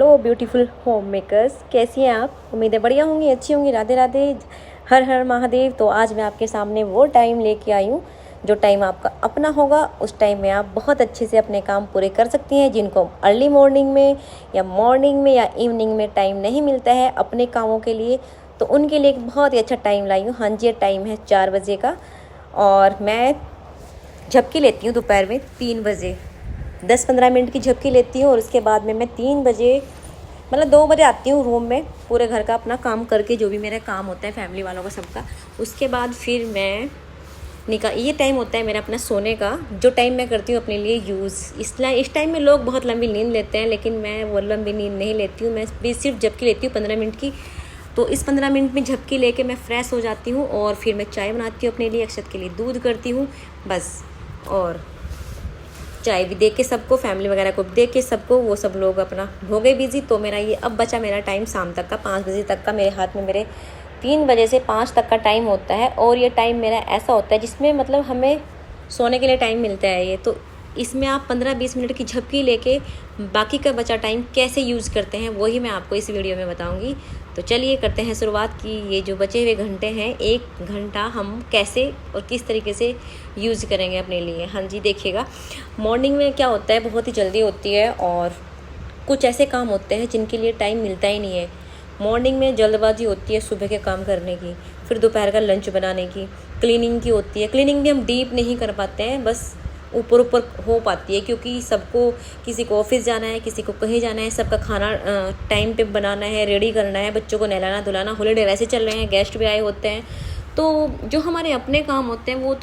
Hello beautiful home makers, कैसी हैं आप? उम्मीद है बढ़िया होंगी, अच्छी होंगी। राधे राधे, हर हर महादेव। तो आज मैं आपके सामने वो टाइम लेके आई हूँ जो टाइम आपका अपना होगा। उस टाइम में आप बहुत अच्छे से अपने काम पूरे कर सकती हैं, जिनको अर्ली मॉर्निंग में या इवनिंग में टाइम नहीं मिलता है अपने कामों के लिए, तो उनके लिए एक बहुत ही अच्छा टाइम लाई हूँ। हाँ जी, ये टाइम है 4 बजे का और मैं झपकी लेती हूँ दोपहर में 3 बजे। 10-15 मिनट की झपकी लेती हूँ और उसके बाद में मैं 3 बजे मतलब 2 बजे आती हूँ रूम में, पूरे घर का अपना काम करके, जो भी मेरा काम होता है फैमिली वालों का सबका। उसके बाद फिर मैं ये टाइम होता है मेरा अपना सोने का, जो टाइम मैं करती हूँ अपने लिए यूज़। इस टाइम में लोग बहुत लंबी नींद लेते हैं, लेकिन मैं वो लंबी नींद नहीं लेती हूँ। मैं भी सिर्फ झपकी लेती हूँ 15 मिनट की। तो इस 15 मिनट में झपकी लेके मैं फ़्रेश हो जाती हूँ और फिर मैं चाय बनाती हूँ अपने लिए, अक्षत के लिए दूध करती हूँ बस। और चाय भी दे के सबको, फैमिली वगैरह को दे के सबको, वो सब लोग अपना हो गए बिज़ी। तो मेरा ये अब बचा मेरा टाइम शाम तक का 5 बजे तक का। मेरे हाथ में मेरे 3 बजे से 5 तक का टाइम होता है और ये टाइम मेरा ऐसा होता है जिसमें मतलब हमें सोने के लिए टाइम मिलता है ये। तो इसमें आप 15-20 मिनट की झपकी लेके बाकी का बचा टाइम कैसे यूज़ करते हैं वही मैं आपको इस वीडियो में बताऊंगी। तो चलिए करते हैं शुरुआत की। ये जो बचे हुए घंटे हैं, 1 घंटा हम कैसे और किस तरीके से यूज़ करेंगे अपने लिए। हाँ जी, देखिएगा मॉर्निंग में क्या होता है, बहुत ही जल्दी होती है और कुछ ऐसे काम होते हैं जिनके लिए टाइम मिलता ही नहीं है। मॉर्निंग में जल्दबाजी होती है सुबह के काम करने की, फिर दोपहर का लंच बनाने की, क्लीनिंग की होती है। क्लीनिंग भी हम डीप नहीं कर पाते हैं, बस ऊपर ऊपर हो पाती है, क्योंकि सबको, किसी को ऑफिस जाना है, किसी को कहीं जाना है, सबका खाना टाइम पे बनाना है, रेडी करना है, बच्चों को नहलाना धुलाना। हॉलीडे वैसे चल रहे हैं, गेस्ट भी आए होते हैं, तो जो हमारे अपने काम होते हैं वो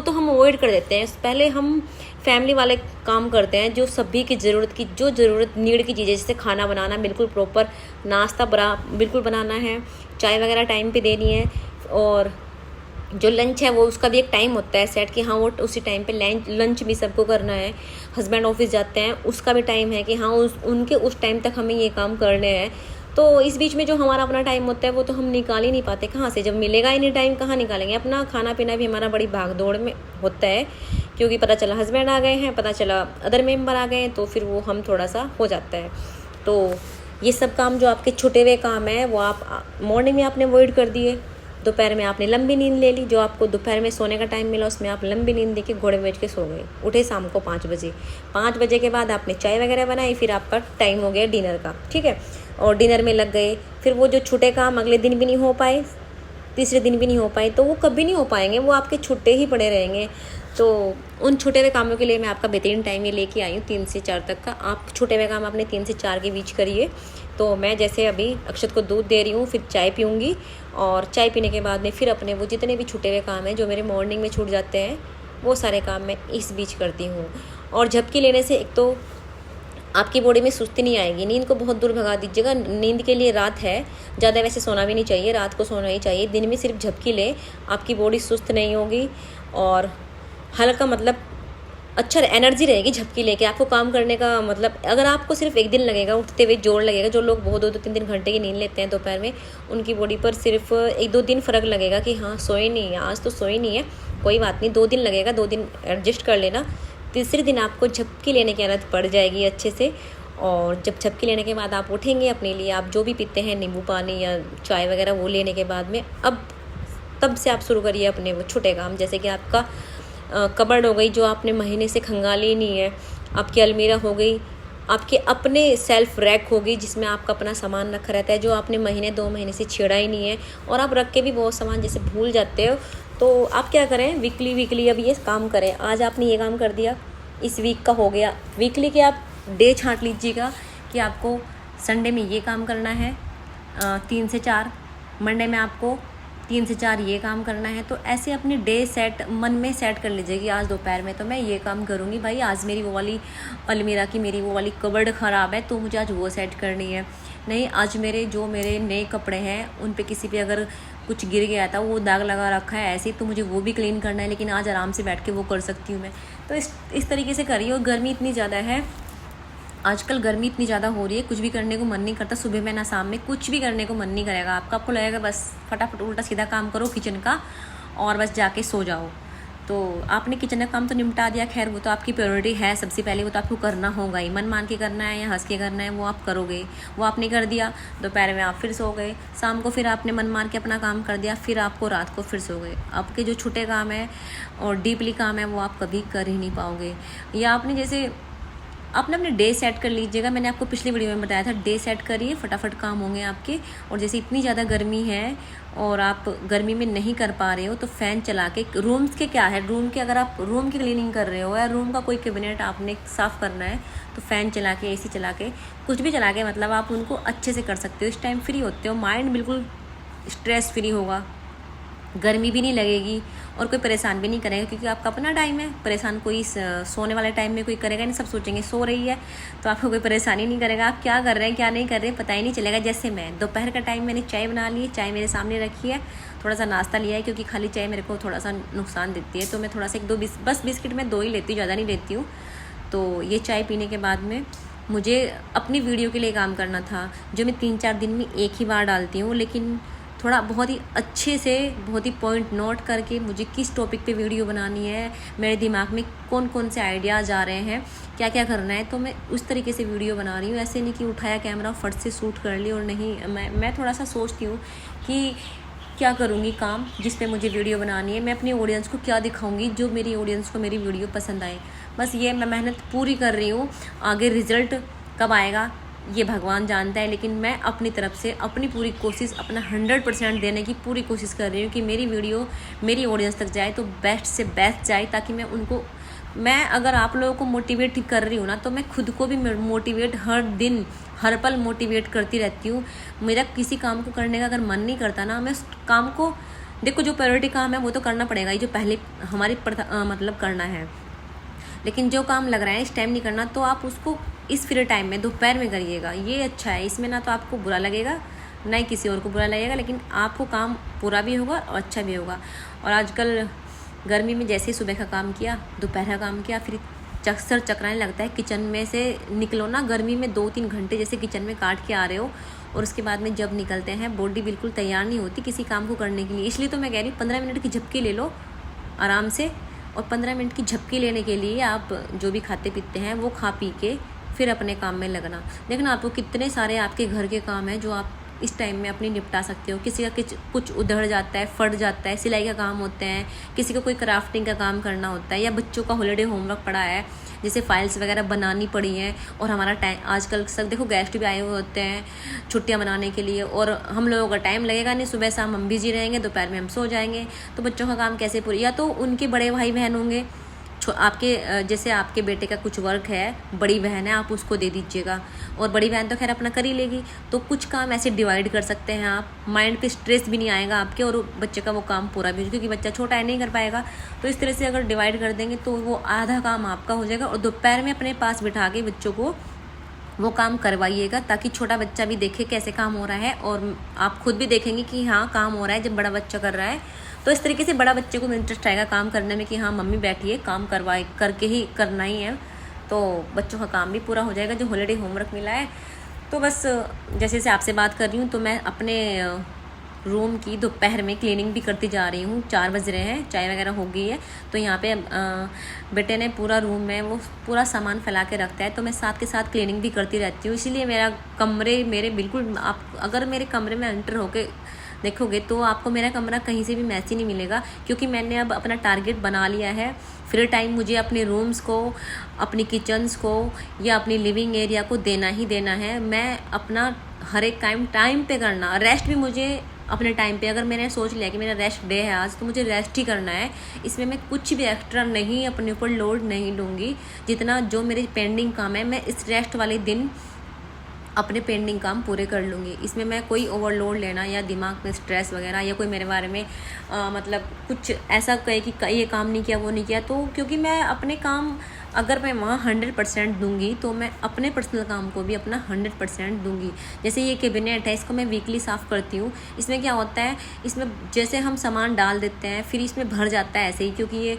तो हम अवॉइड कर देते हैं। पहले हम फैमिली वाले काम करते हैं, जो सभी की ज़रूरत की, जो ज़रूरत नीड की चीज़ें, जैसे खाना बनाना बिल्कुल प्रॉपर, नाश्ता बिल्कुल बनाना है, चाय वगैरह टाइम पे देनी है, और जो लंच है वो उसका भी एक टाइम होता है सेट कि हाँ वो उसी टाइम पे लंच भी सबको करना है। हस्बैंड ऑफिस जाते हैं, उसका भी टाइम है कि हाँ उनके उस टाइम तक हमें ये काम करने हैं। तो इस बीच में जो हमारा अपना टाइम होता है वो तो हम निकाल ही नहीं पाते। कहाँ से, जब मिलेगा ही नहीं टाइम कहाँ निकालेंगे? अपना खाना पीना भी हमारा बड़ी भाग दौड़ में होता है, क्योंकि पता चला हस्बैंड आ गए हैं, पता चला अदर मेम्बर आ गए हैं, तो फिर वो हम थोड़ा सा हो जाता है। तो ये सब काम जो आपके छुटे हुए काम है वो आप मॉर्निंग में आपने अवॉइड कर दिए। दोपहर में आपने लंबी नींद ले ली, जो आपको दोपहर में सोने का टाइम मिला उसमें आप लंबी नींद लेके घोड़े बेच के सो गए, उठे शाम को 5 बजे। 5 बजे के बाद आपने चाय वगैरह बनाई, फिर आपका टाइम हो गया डिनर का, ठीक है, और डिनर में लग गए। फिर वो जो छूटे काम अगले दिन भी नहीं हो पाए, तीसरे दिन भी नहीं हो पाए, तो वो कभी नहीं हो पाएंगे, वो आपके छुट्टे ही पड़े रहेंगे। तो उन छुटे हुए कामों के लिए मैं आपका बेहतरीन टाइम ये लेके आई हूँ 3 से 4 तक का। आप छुटे हुए काम अपने 3 से 4 के बीच करिए। तो मैं जैसे अभी अक्षत को दूध दे रही हूँ, फिर चाय पीऊँगी, और चाय पीने के बाद में फिर अपने वो जितने भी छुटे हुए काम हैं जो मेरे मॉर्निंग में छूट जाते हैं, वो सारे काम मैं इस बीच करती हूँ। और झपकी लेने से एक तो आपकी बॉडी में सुस्ती नहीं आएगी। नींद को बहुत दूर भगा दीजिएगा। नींद के लिए रात है, ज़्यादा वैसे सोना भी नहीं चाहिए, रात को सोना ही चाहिए। दिन में सिर्फ झपकी ले, आपकी बॉडी सुस्त नहीं होगी और हल्का मतलब अच्छा एनर्जी रहेगी झपकी लेके। आपको काम करने का मतलब, अगर आपको सिर्फ 1 दिन लगेगा उठते हुए, जोर लगेगा, जो लोग बहुत 2-2 3-3 घंटे की नींद लेते हैं दोपहर में, उनकी बॉडी पर सिर्फ 1-2 दिन फ़र्क लगेगा कि हाँ सोए नहीं है, आज तो सोए नहीं है, कोई बात नहीं, 2 दिन लगेगा, 2 दिन एडजस्ट कर लेना। तीसरे दिन आपको झपकी लेने की आदत पड़ जाएगी अच्छे से। और जब झपकी लेने के बाद आप उठेंगे, अपने लिए आप जो भी पीते हैं, नींबू पानी या चाय वगैरह, वो लेने के बाद में अब तब से आप शुरू करिए अपने वो छोटे काम। जैसे कि आपका कबर्ड हो गई जो आपने महीने से खंगाली नहीं है, आपकी अलमीरा हो गई, आपके अपने सेल्फ रैक होगी जिसमें आपका अपना सामान रखा रहता है, जो आपने महीने 2 महीने से छेड़ा ही नहीं है, और आप रख के भी बहुत सामान जैसे भूल जाते हो। तो आप क्या करें, वीकली अब ये काम करें। आज आपने ये काम कर दिया, इस वीक का हो गया, वीकली के आप डे छांट लीजिएगा कि आपको संडे में ये काम करना है, 3 से 4, मंडे में आपको 3 से 4 ये काम करना है। तो ऐसे अपनी डे सेट मन में सेट कर लीजिए कि आज दोपहर में तो मैं ये काम करूँगी भाई, आज मेरी वो वाली अलमीरा की मेरी वो वाली कबर्ड ख़राब है तो मुझे आज वो सेट करनी है। नहीं, आज मेरे नए कपड़े हैं उन पे किसी पे अगर कुछ गिर गया था, वो दाग लगा रखा है ऐसे, तो मुझे वो भी क्लीन करना है, लेकिन आज आराम से बैठ के वो कर सकती हूँ मैं। तो इस तरीके से करिए। और गर्मी इतनी ज़्यादा है आजकल, गर्मी इतनी ज़्यादा हो रही है, कुछ भी करने को मन नहीं करता, सुबह में ना शाम में कुछ भी करने को मन नहीं करेगा आपको लगेगा बस फटाफट उल्टा सीधा काम करो किचन का और बस जाके सो जाओ। तो आपने किचन का काम तो निपटा दिया, खैर वो तो आपकी प्रायोरिटी है सबसे पहले, वो तो आपको करना होगा ही, मन मान के करना है या हंस के करना है वो आप करोगे। वो आपने कर दिया, दोपहर में आप फिर सो गए, शाम को फिर आपने मन मान के अपना काम कर दिया, फिर आपको रात को फिर सो गए। आपके जो छोटे काम है और डीपली काम है वो आप कभी कर ही नहीं पाओगे। या आपने जैसे आपने अपने डे सेट कर लीजिएगा, मैंने आपको पिछली वीडियो में बताया था, डे सेट करिए, फटाफट काम होंगे आपके। और जैसे इतनी ज़्यादा गर्मी है और आप गर्मी में नहीं कर पा रहे हो तो फ़ैन चला के, रूम्स के क्या है, रूम के अगर आप रूम की क्लीनिंग कर रहे हो या रूम का कोई कैबिनेट आपने साफ़ करना है तो फ़ैन चला के, एसी चला के, कुछ भी चला के, मतलब आप उनको अच्छे से कर सकते हो। इस टाइम फ्री होते हो, माइंड बिल्कुल स्ट्रेस फ्री होगा, गर्मी भी नहीं लगेगी और कोई परेशान भी नहीं करेगा, क्योंकि आपका अपना टाइम है। परेशान कोई सोने वाले टाइम में कोई करेगा नहीं, सब सोचेंगे सो रही है, तो आपको कोई परेशानी नहीं करेगा। आप क्या कर रहे हैं क्या नहीं कर रहे पता ही नहीं चलेगा। जैसे मैं दोपहर का टाइम मैंने चाय बना ली है, चाय मेरे सामने रखी है, थोड़ा सा नाश्ता लिया है, क्योंकि खाली चाय मेरे को थोड़ा सा नुकसान देती है, तो मैं थोड़ा सा 1-2 बस बिस्किट में 2 ही लेती हूँ, ज़्यादा नहीं लेती हूँ। तो ये चाय पीने के बाद में मुझे अपनी वीडियो के लिए काम करना था, जो मैं 3-4 दिन में एक ही बार डालती हूँ, लेकिन थोड़ा बहुत ही अच्छे से, बहुत ही पॉइंट नोट करके मुझे किस टॉपिक पे वीडियो बनानी है, मेरे दिमाग में कौन कौन से आइडियाज़ आ रहे हैं, क्या क्या करना है, तो मैं उस तरीके से वीडियो बना रही हूँ। ऐसे नहीं कि उठाया कैमरा फट से शूट कर ली, और नहीं, मैं थोड़ा सा सोचती हूँ कि क्या करूँगी काम जिस पे मुझे वीडियो बनानी है, मैं अपनी ऑडियंस को क्या दिखाऊँगी जो मेरी ऑडियंस को मेरी वीडियो पसंद आए। बस ये मैं मेहनत पूरी कर रही हूँ, आगे रिज़ल्ट कब आएगा ये भगवान जानता है, लेकिन मैं अपनी तरफ से अपनी पूरी कोशिश, अपना 100% देने की पूरी कोशिश कर रही हूँ कि मेरी वीडियो मेरी ऑडियंस तक जाए तो बेस्ट से बेस्ट जाए, ताकि मैं अगर आप लोगों को मोटिवेट कर रही हूँ ना, तो मैं खुद को भी मोटिवेट हर दिन हर पल मोटिवेट करती रहती हूँ। मेरा किसी काम को करने का अगर मन नहीं करता ना, मैं उस काम को, देखो जो प्रायोरिटी काम है वो तो करना पड़ेगा, ये जो पहले हमारी मतलब करना है, लेकिन जो काम लग रहा है इस टाइम नहीं करना, तो आप उसको इस फ्री टाइम में दोपहर में करिएगा। ये अच्छा है, इसमें ना तो आपको बुरा लगेगा ना ही किसी और को बुरा लगेगा, लेकिन आपको काम पूरा भी होगा और अच्छा भी होगा। और आजकल गर्मी में जैसे ही सुबह का काम किया, दोपहर का काम किया, फिर सर चकराने लगता है। किचन में से निकलो ना, गर्मी में 2-3 घंटे जैसे किचन में काट के आ रहे हो, और उसके बाद में जब निकलते हैं बॉडी बिल्कुल तैयार नहीं होती किसी काम को करने के लिए। इसलिए तो मैं कह रही हूँ 15 मिनट की झपकी ले लो आराम से, और 15 मिनट की झपकी लेने के लिए आप जो भी खाते पीते हैं वो खा पी के फिर अपने काम में लगना। देखना आपको कितने सारे आपके घर के काम हैं जो आप इस टाइम में अपनी निपटा सकते हो। किसी का कुछ उधड़ जाता है, फट जाता है, सिलाई का काम होते हैं, किसी को कोई क्राफ्टिंग का काम करना होता है, या बच्चों का हॉलीडे होमवर्क पड़ा है, जैसे फाइल्स वगैरह बनानी पड़ी हैं, और हमारा टाइम आजकल सब देखो गेस्ट भी आए हुए होते हैं छुट्टियां मनाने के लिए, और हम लोगों का टाइम लगेगा नहीं, सुबह शाम हम बिजी रहेंगे, दोपहर में हम सो जाएंगे, तो बच्चों का काम कैसे पूरी, या तो उनके बड़े भाई बहन होंगे, आपके जैसे आपके बेटे का कुछ वर्क है, बड़ी बहन है, आप उसको दे दीजिएगा, और बड़ी बहन तो खैर अपना कर ही लेगी। तो कुछ काम ऐसे डिवाइड कर सकते हैं आप, माइंड पे स्ट्रेस भी नहीं आएगा आपके, और बच्चे का वो काम पूरा भी, क्योंकि बच्चा छोटा है नहीं कर पाएगा। तो इस तरह से अगर डिवाइड कर देंगे तो वो आधा काम आपका हो जाएगा, और दोपहर में अपने पास बिठा के बच्चों को वो काम करवाइएगा, ताकि छोटा बच्चा भी देखे कैसे काम हो रहा है, और आप खुद भी देखेंगे कि हाँ काम हो रहा है जब बड़ा बच्चा कर रहा है। तो इस तरीके से बड़ा बच्चे को इंटरेस्ट आएगा काम करने में कि हाँ मम्मी बैठी है, काम करके ही करना ही है, तो बच्चों का काम भी पूरा हो जाएगा जो हॉलीडे होमवर्क मिला है। तो बस जैसे आपसे बात कर रही हूँ, तो मैं अपने रूम की दोपहर में क्लीनिंग भी करती जा रही हूँ। 4 बज रहे हैं, चाय वगैरह हो गई है, तो यहाँ पे बेटे ने पूरा रूम में वो पूरा सामान फैला के रखता है, तो मैं साथ के साथ क्लीनिंग भी करती रहती हूँ। इसीलिए मेरा कमरे मेरे बिल्कुल, आप अगर मेरे कमरे में एंटर होके देखोगे तो आपको मेरा कमरा कहीं से भी मैसी नहीं मिलेगा, क्योंकि मैंने अब अपना टारगेट बना लिया है। फ्री टाइम मुझे अपने रूम्स को, अपनी किचन्स को या अपनी लिविंग एरिया को देना ही देना है। मैं अपना हर एक टाइम पे करना, रेस्ट भी मुझे अपने टाइम पे, अगर मैंने सोच लिया कि मेरा रेस्ट डे है आज, तो मुझे रेस्ट ही करना है। इसमें मैं कुछ भी एक्स्ट्रा नहीं, अपने ऊपर लोड नहीं लूँगी। जितना जो मेरे पेंडिंग काम है, मैं इस रेस्ट वाले दिन अपने पेंडिंग काम पूरे कर लूँगी। इसमें मैं कोई ओवरलोड लेना या दिमाग में स्ट्रेस वगैरह, या कोई मेरे बारे में मतलब कुछ ऐसा कहे कि ये काम नहीं किया वो नहीं किया, तो क्योंकि मैं अपने काम अगर मैं वहाँ 100% दूंगी, तो मैं अपने पर्सनल काम को भी अपना 100% दूंगी। जैसे ये कैबिनेट है, इसको मैं वीकली साफ़ करती हूँ। इसमें क्या होता है, इसमें जैसे हम सामान डाल देते हैं फिर इसमें भर जाता है ऐसे ही, क्योंकि ये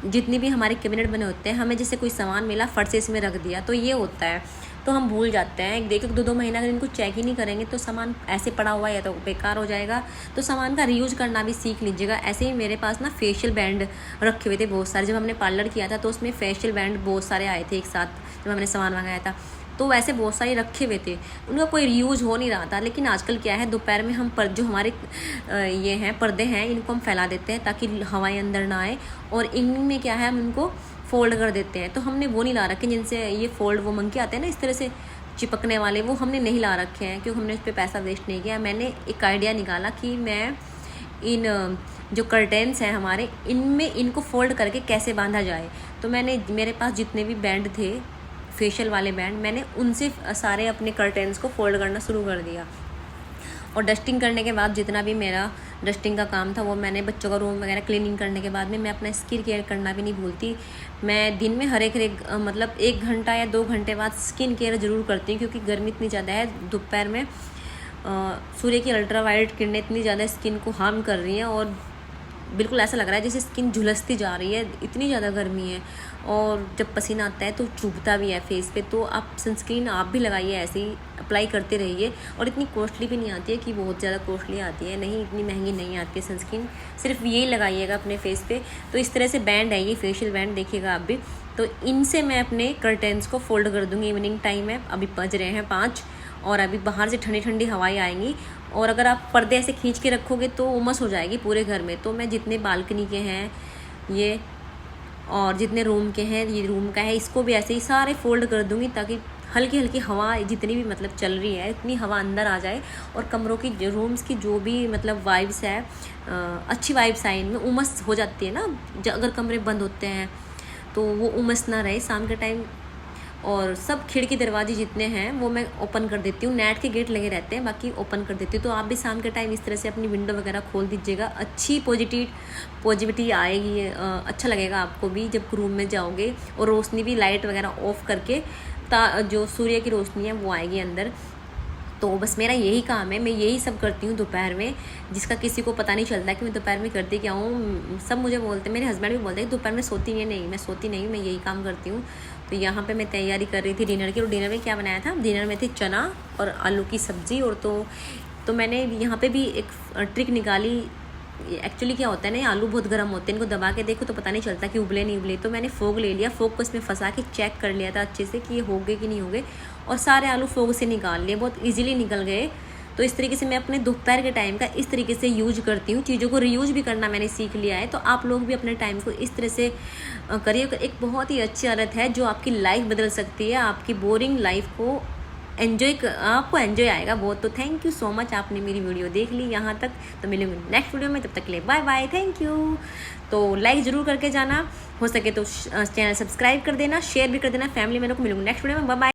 जितने भी हमारे कैबिनेट बने होते हैं, हमें जैसे कोई सामान मिला फट से इसमें रख दिया, तो ये होता है। तो हम भूल जाते हैं। एक 2 महीना अगर इनको चेक ही नहीं करेंगे तो सामान ऐसे पड़ा हुआ या तो बेकार हो जाएगा। तो सामान का रीयूज़ करना भी सीख लीजिएगा। ऐसे ही मेरे पास ना फेशियल बैंड रखे हुए थे बहुत सारे। जब हमने पार्लर किया था तो उसमें फेशियल बैंड बहुत सारे आए थे एक साथ जब हमने सामान मंगाया था, तो वैसे बहुत सारे रखे हुए थे, उनका कोई रीयूज़ हो नहीं रहा था। लेकिन आजकल क्या है, दोपहर में हम जो हमारे ये हैं पर्दे हैं, इनको हम फैला देते हैं ताकि हवाएं अंदर ना आए, और इनमें क्या है हम इनको फोल्ड कर देते हैं। तो हमने वो नहीं ला रखे जिनसे ये फोल्ड वो मंग के आते हैं ना इस तरह से चिपकने वाले, वो हमने नहीं ला रखे हैं क्योंकि हमने उस पर पैसा वेस्ट नहीं किया। मैंने एक आइडिया निकाला कि मैं इन जो कर्टेन्स हैं हमारे, इनमें इनको फोल्ड करके कैसे बांधा जाए। तो मेरे पास जितने भी बैंड थे फेशियल वाले बैंड, मैंने उनसे सारे अपने कर्टेन्स को फोल्ड करना शुरू कर दिया। और डस्टिंग करने के बाद जितना भी मेरा डस्टिंग का काम था वो मैंने, बच्चों का रूम वगैरह क्लीनिंग करने के बाद में मैं अपना स्किन केयर करना भी नहीं भूलती। मैं दिन में हर एक मतलब 1 घंटा या 2 घंटे बाद स्किन केयर ज़रूर करती हूँ, क्योंकि गर्मी इतनी ज़्यादा है। दोपहर में सूर्य की अल्ट्रावायलेट किरणें इतनी ज़्यादा स्किन को हार्म कर रही हैं और बिल्कुल ऐसा लग रहा है जैसे स्किन झुलसती जा रही है, इतनी ज़्यादा गर्मी है। और जब पसीना आता है तो चुभता भी है फेस पे। तो आप सनस्क्रीन आप भी लगाइए, ऐसे ही अप्लाई करते रहिए। और इतनी कॉस्टली भी नहीं आती है कि बहुत ज़्यादा कॉस्टली आती है, नहीं इतनी महंगी नहीं आती है सनस्क्रीन, सिर्फ यही लगाइएगा अपने फेस पे। तो इस तरह से बैंड है ये फेशियल बैंड, देखिएगा आप भी। तो इनसे मैं अपने कर्टेन्स को फोल्ड कर दूँगी। इवनिंग टाइम है, अभी बज रहे हैं 5 और अभी बाहर से ठंडी ठंडी हवाएं आएंगी। और अगर आप पर्दे ऐसे खींच के रखोगे तो उमस हो जाएगी पूरे घर में। तो मैं जितने बालकनी के हैं ये और जितने रूम के हैं, ये रूम का है, इसको भी ऐसे ही सारे फोल्ड कर दूँगी ताकि हल्की हल्की हवा जितनी भी मतलब चल रही है इतनी हवा अंदर आ जाए और कमरों की रूम्स की जो भी मतलब वाइब्स है, अच्छी वाइब्स आए। इनमें उमस हो जाती है ना अगर कमरे बंद होते हैं, तो वो उमस ना रहे शाम के टाइम। और सब खिड़की दरवाजे जितने हैं वो मैं ओपन कर देती हूँ। नेट के गेट लगे रहते हैं, बाकी ओपन कर देती हूँ। तो आप भी शाम के टाइम इस तरह से अपनी विंडो वगैरह खोल दीजिएगा, अच्छी पॉजिटिविटी आएगी। अच्छा लगेगा आपको भी जब रूम में जाओगे। और रोशनी भी लाइट वगैरह ऑफ करके जो सूर्य की रोशनी है वो आएगी अंदर। तो बस मेरा यही काम है, मैं यही सब करती हूँ दोपहर में, जिसका किसी को पता नहीं चलता कि मैं दोपहर में करती क्या हूँ। सब मुझे बोलते हैं, मेरे हस्बैंड भी बोलते हैं दोपहर में सोती नहीं। मैं सोती नहीं, मैं यही काम करती हूँ। तो यहाँ पे मैं तैयारी कर रही थी डिनर की। और डिनर में क्या बनाया था, डिनर में थी चना और आलू की सब्ज़ी। और तो मैंने यहाँ पे भी एक ट्रिक निकाली। एक्चुअली क्या होता है ना, आलू बहुत गर्म होते हैं, इनको दबा के देखो तो पता नहीं चलता कि उबले नहीं उबले। तो मैंने फोग ले लिया, फोग को इसमें फंसा के चेक कर लिया था अच्छे से कि ये हो गए कि नहीं हो गए, और सारे आलू फोग से निकाल लिए, बहुत इजीली निकल गए। तो इस तरीके से मैं अपने दोपहर के टाइम का इस तरीके से यूज करती हूँ। चीज़ों को रीयूज भी करना मैंने सीख लिया है। तो आप लोग भी अपने टाइम को इस तरह से करिए। एक बहुत ही अच्छी आदत है जो आपकी लाइफ बदल सकती है, आपकी बोरिंग लाइफ को आपको एंजॉय आएगा बहुत। तो थैंक यू सो मच, आपने मेरी वीडियो देख ली यहाँ तक। तो मिलेंगे नेक्स्ट वीडियो में, तब तक के लिए बाय बाय, थैंक यू। तो लाइक ज़रूर करके जाना, हो सके तो चैनल सब्सक्राइब कर देना, शेयर भी कर देना फैमिली मेरे को। मिलूंगी नेक्स्ट वीडियो में, बाय बाय।